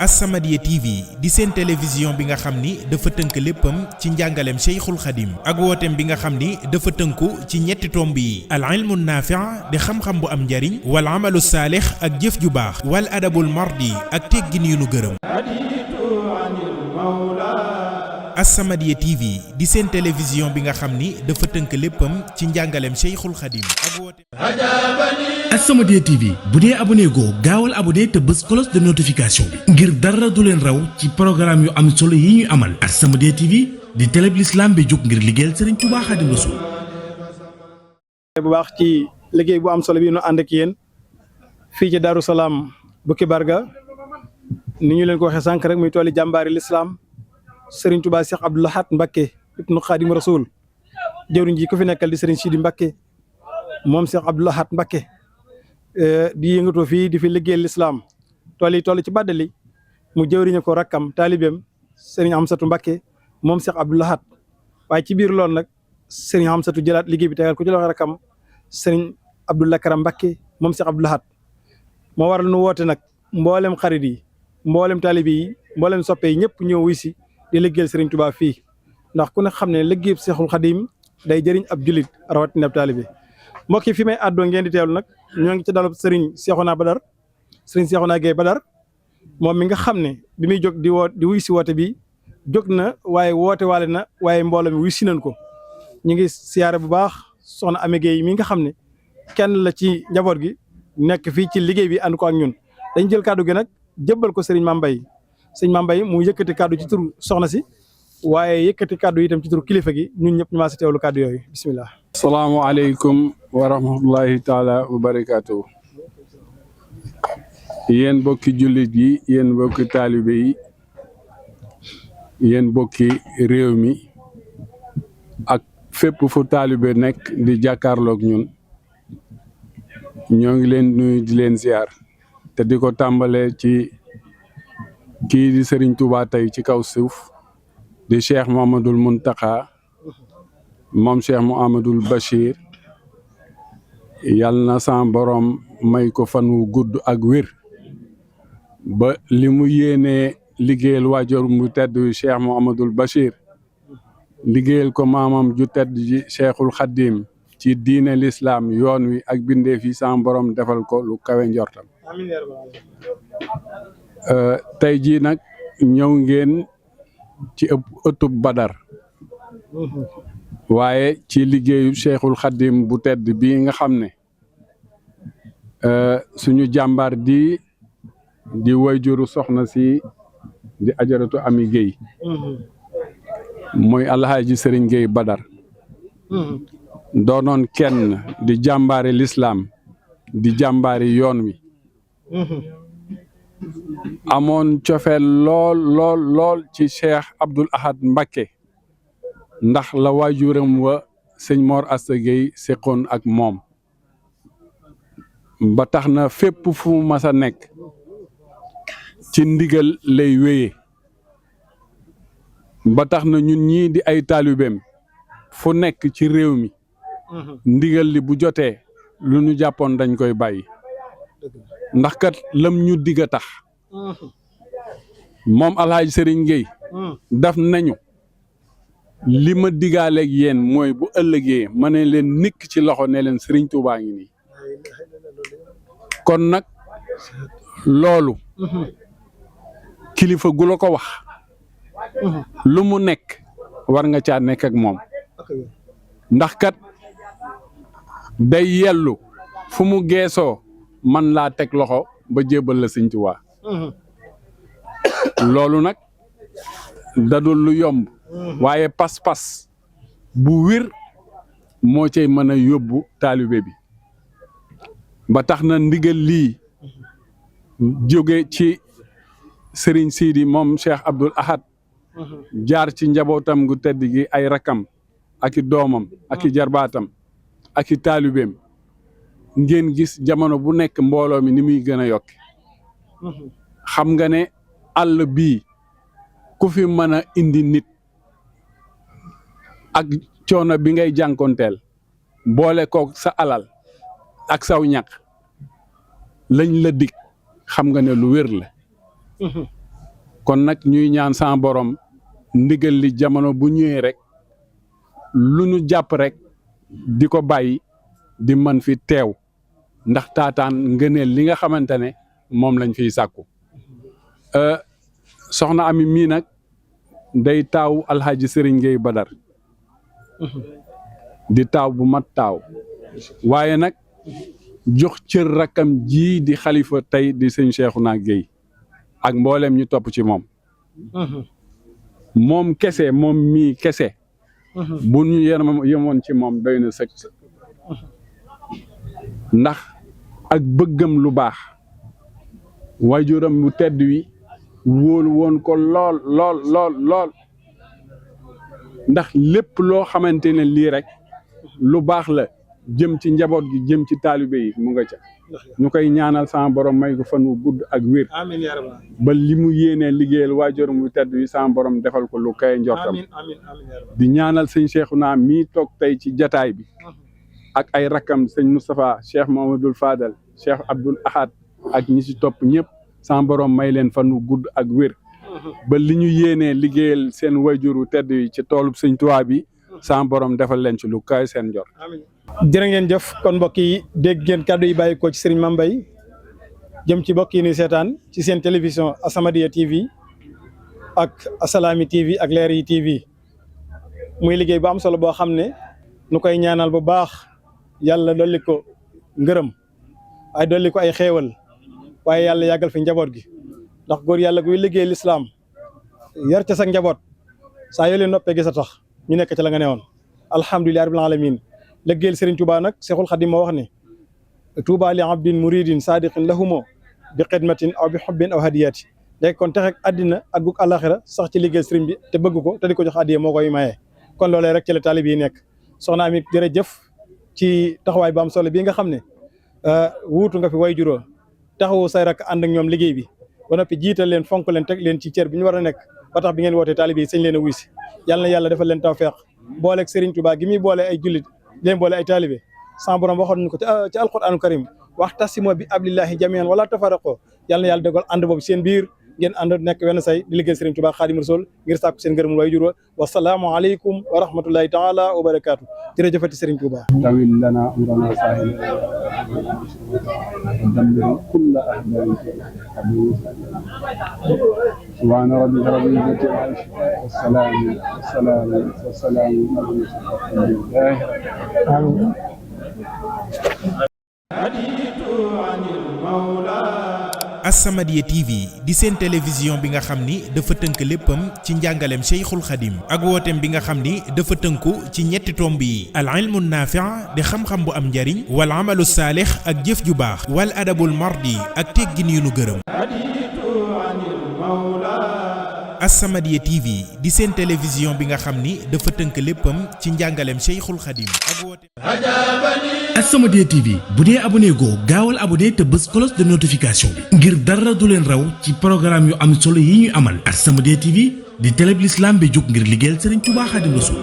As-Samadiyya TV di seen télévision bi nga xam ni dafa tënk léppam ci njàngaleem Cheikhul Khadim ak wooteem bi nga xam ni dafa tënku ci ñetti tomb yi al ilmu naafi' di xam-xam bu am njariñ wal amalu saalix ak jëf ju baax wal adabul mardi ak teggin yu nu gërëm. As-Samadiyya TV di seen télévision bi nga xam ni dafa tënk léppam ci njàngaleem Cheikhul Khadim ak wooteem. As-Samadiyya TV bu dee abonné goo gaawal abonné te bës cloche de notification bi ngir dara du leen raw ci programme yu am solo yi ñuy amal. As-Samadiyya TV di télé bi l'islam bi jóg ngir liggéeyal Serigne Touba Khadim Rassoul. bu baax ci liggéey bu am solo bi ñu ànd ak yéen fii ci Darou Salaam Bukki Barga ni ñu leen ko waxee sànq rek muy tooli jàmbaari l'islam Serigne Touba Cheikh Abdoul Ahad Mbacké ibnu Khadim Rassoul jëwriñ ji ko fi nekkal di Serigne Sidi Mbacké moom Cheikh Abdoul Ahad Mbacké di yëngatoo fii di fi liggéeyal l'islam tool yi toll ci Badali mu jëwriñe ko rakkam taalibeem Serigne Amsatou Mbacké moom Cheikh Abdoul Ahad waaye ci biir loolu nag Serigne Amsatou jëlaat liggéey bi tegal ko ci loxo rakkam Serigne Abdoul Karam Mbacké moom Cheikh Abdoul Ahad moo waral nu woote nag mboolem xarit yi mboolem taalibe yi mboolem soppe yi ñëpp ñëw wuy si di liggéeyal Serigne Touba fii ndax ku ne xam ne liggéey Cheikhul Khadim day jëriñ ab julit rawatina ab taalibe mbokk yi fi may àddoo ngeen di teewlu nag ñoo ngi ci dalub Serigne Cheikhouna Badar Serigne Cheikhouna Gueye Badar moom mi nga xam ne bi muy jóg di wuy si woote bi jóg na waaye woote waale na waaye mbooloo mi wuy si nañ ko ñu ngi siyaare bu baax soxna Amy Gueye mi nga xam ne kenn la ci njaboot gi nekk fii ci liggéey bi ànd ko ak ñun dañ jël kàddu gi nag jëbbal ko Serigne Mame Mbaye Serigne Mame Mbaye mu yëkkati kàddu ci turu soxna si waaye yëkkati kàddu yi itam ci turu kilifa gi ñun ñëpp ñu maa si teewlu kàddu yooyu bismillah. asalaamaaleykum wa rahmatullahi taala wa barakaatu. yéen bokki jullit yi yéen bokki taalibe yi yéen bokki réew mi ak fépp fu taalibe nekk di jàkkaarloog ñun ñoo ngi leen nuyu di leen ziar te di ko tàmbalee ci kii di Serigne Touba tey ci kaw suuf di Cheikh Mouhamadoul Mountakha moom Cheikh Mouhamadoul Bachir yal na sa borom may ko fan wu gudd ak wér ba li mu yéenee liggéeyal waajur mu tedd Cheikh Mouhamadoul Bachir liggéeyal ko maamam ju tedd ji Cheikhul Khadim ci diine l'islam yoon wi ak bindeef yi sa borom defal ko lu kawe njortam. tey jii nag ñëw ngeen ci ëttub Badar waaye ci liggéeyu Cheikhul Khadim bu tedd bii nga xam ne suñu jàmbaar di wayjuru soxna si di ajaratu Amy Gueye mooy Alhaaji Serigne Gueye Badar doonoon kenn di jàmbaari l'islam di jàmbaari yoon wi amoon cofeel lool ci Cheikh Abdoul Ahad Mbacké ndax la waajuram wa sëñ Mor Asta Gueye seqoon ak moom ba tax na fépp fu mu mas a nekk ci ndigal lay wéye ba tax na ñun ñii di ay taalibeem fu nekk ci réew mi ndigal li bu jotee lu ñu jàppoon dañ koy bàyyi ndax kat lam ñu digga tax moom Alhaaji Serigne Gueye daf nañu li ma digaaleeg yéen mooy bu ëllëgee ma ne leen nikk ci loxo ne leen Serigne Touba ngi nii kon nag loolu kilifa gu la ko wax lu mu nekk war nga caa nekk ak moom ndax kat day yellu fu mu geesoo man laa teg loxo ba jébbal la Serigne Touba loolu nag dadul lu yomb waaye pas-pas bu wir moo cay mën a yóbbu taalibe bi ba tax na ndigal lii jóge ci Serigne Sidi moom Cheikh Abdoul Ahad jaar ci njabootam gu tedd gi ay rakam ak i doomam ak i jarbaatam ak i taalibeem ngeen gis jamono bu nekk mbooloo mi ni muy gën a yokk xam nga ne àll bii ku fi mën a indi nit ak coono bi ngay jànkonteel boole kook sa alal ak saw ñaq lañ la dig xam nga ne lu wér la kon nag ñuy ñaan sa borom ndigal li jamono bu ñëwee rek lu ñu jàpp rek di ko bàyyi di mën fi teew ndax taataan ngëneel li nga xamante ne moom lañ fiy sàkku soxna Ami mii nag day taaw alxaaji Sëriñ Gueye Badar di taaw bu mat taaw waaye nag jox cër rakkam ji di xalifa tey di sëñ Cheikhouna Gueye ak mboolem ñu topp ci moom moom kese moom mii kese bu ñu yemoon ci moom doy na sëkk ndax ak bëggam lu baax waajuram bu tedd wi wóolu woon ko lool lool lool lool ndax lépp loo xamante ne lii rek lu baax la jëm ci njaboot gi jëm ci taalibe yi mu nga ca ñu koy ñaanal sama borom may ko fan wu gudd ak wér amiin yaa rabbal ba li mu yéenee liggéeyal waajuram bu tedd wi sama borom defal ko lu kay njortam amiin amiin amiin yaa rabbal di ñaanal sëñ Cheikhouna mii toog tey ci jataay bi ak ay rakkam sëñ Moustapha Cheikh Mamadou Fadal Cheikh Abdoul Ahad ak ñi ci topp ñëpp sama borom may leen fan wu gudd ak wér ba li ñu yéenee liggéeyal seen waajur wu tedd yi ci toolub sëñ Tuubaa bi sama borom defal leen ci lu kay seen njort. jërë ngeen jëf kon mbokk yi dégg ngeen kàddu yi bàyyi ko ci Serigne Mame Mbaye jëm ci mbokk yi ni seetaan ci seen télévision As-Samadiyya TV ak Assalaamy TV ak Leer TV muy liggéey bu am solo boo xam ne nu koy ñaanal bu baax yàlla dolli ko ngërëm ay dolli ko ay xéewal waaye yàlla yàggal fi njaboot gi ndax góor yàlla guy liggéey lislaam yar ca sa njaboot saa yoo leen noppee gis a tax ñu nekk ci la nga newoon alhamdulillahi rabbil alamin liggéeyal Serigne Touba nag Cheikhul Khadim moo wax ne Touba li abdin muridin sadiqin lahumo bi xidmatin aw bi xubbin aw hadiyati léegi kon texek àddina ak gug àlaxira sax ci liggéeyal Serigne bi te bëgg ko te di ko jox addiya moo koy maye kon loolee rek ci la taalib yi nekk soxna Ami jërëjëf ci taxawaay bu am solo bii nga xam ne wuutu nga fi way juróo taxawu say rak ànd ak ñoom liggéey bi ba noppi jiital leen fonk leen teg leen ci cër bi ñu war a nekk ba tax bi ngeen wootee taalib yi sañ leen a wuy si yàlla na yàlla defal leen tawfeex booleeg Serigne Touba gi muy boole ay jullit leen boole ay taalibe sama borom waxoon nañu ko ci alquranu karim waxtasimu bi ablillahi jamian wala tafaraqo yàlla na yàlla dogal ànd boobu seen biir ngeen ànd nekk wenn say di liggéey Serigne Touba Xaadimu Rasuul ngir sàkku seen ngërëmul way jur wa salaamu aleykum wa rahmatullahi taala wa barakaatu jërëjëfati Serigne Touba tawil lana amrana sahil dammir kull ahdain subhana rabbika rabbil izzati amma yasifun wassalamu amin As-Samadiyya TV di seen télévision bi nga xam ni dafa tënk léppam ci njàngaleem Cheikhul Khadim ak wooteem bi nga xam ni dafa tënku ci ñetti tomb yi al ilmu naafi' di xam-xam bu am njariñ wal amalu saalix ak jëf ju baax wal adabul mardi ak teggin yu nu gërëm As-Samadiyya TV di seen télévision bi nga xam ni dafa tënk léppam ci njàngaleem Cheikhul Khadim ak wooteem As-Samadiyya TV bu dee abonné goo gaawal abonné te bës cloche de notification bi ngir dara du leen raw ci programme yu am solo yi ñuy amal As-Samadiyya TV di télé bi l'islam bi jóg ngir liggéeyal Serigne Touba Xaadimu Rasuul